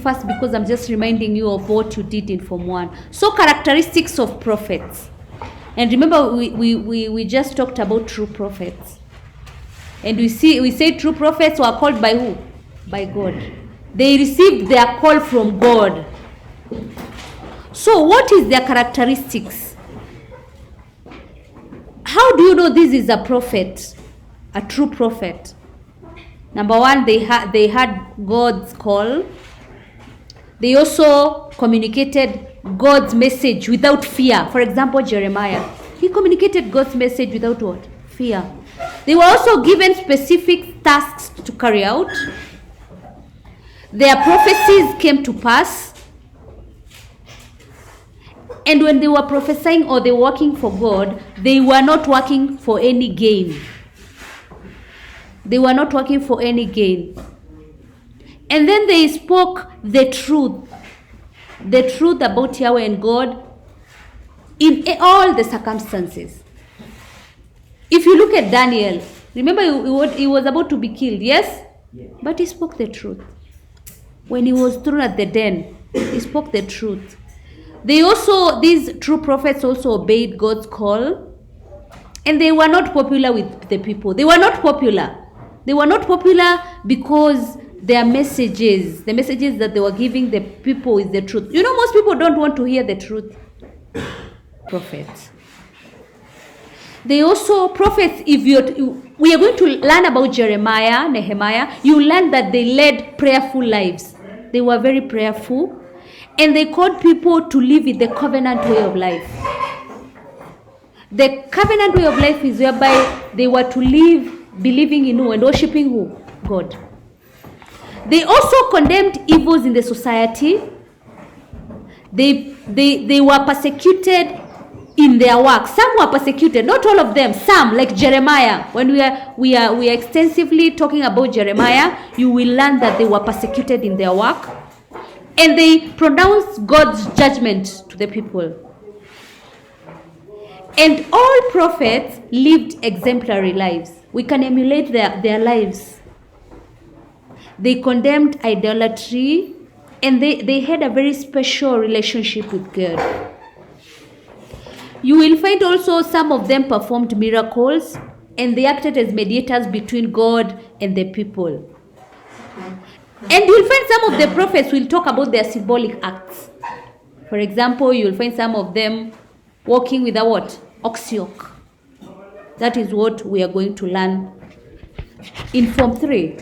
First, because I'm just reminding you of what you did in Form 1. So, characteristics of prophets. And remember, we just talked about true prophets. And we say true prophets were called by who? By God. They received their call from God. So, what is their characteristics? How do you know this is a prophet, a true prophet? Number one, they had God's call. They also communicated God's message without fear. For example, Jeremiah. He communicated God's message without what? Fear. They were also given specific tasks to carry out. Their prophecies came to pass. And when they were prophesying or they were working for God, they were not working for any gain. They were not working for any gain. And then they spoke the truth about Yahweh and God in all the circumstances. If you look at Daniel, remember he was about to be killed, yes? But he spoke the truth. When he was thrown at the den, he spoke the truth. These true prophets also obeyed God's call, and they were not popular with the people. They were not popular. They were not popular because their messages, the messages that they were giving the people is the truth. You know, most people don't want to hear the truth. Prophets. They also, prophets, we are going to learn about Jeremiah, Nehemiah, you learn that they led prayerful lives. They were very prayerful. And they called people to live in the covenant way of life. The covenant way of life is whereby they were to live believing in who and worshipping who? God. They also condemned evils in the society. They were persecuted in their work. Some were persecuted, not all of them. Some, like Jeremiah. When we are extensively talking about Jeremiah, you will learn that they were persecuted in their work. And they pronounced God's judgment to the people. And all prophets lived exemplary lives. We can emulate their lives. They condemned idolatry, and they had a very special relationship with God. You will find also some of them performed miracles, and they acted as mediators between God and the people. And you'll find some of the prophets will talk about their symbolic acts. For example, you'll find some of them walking with a what? Ox yoke. That is what we are going to learn in Form 3.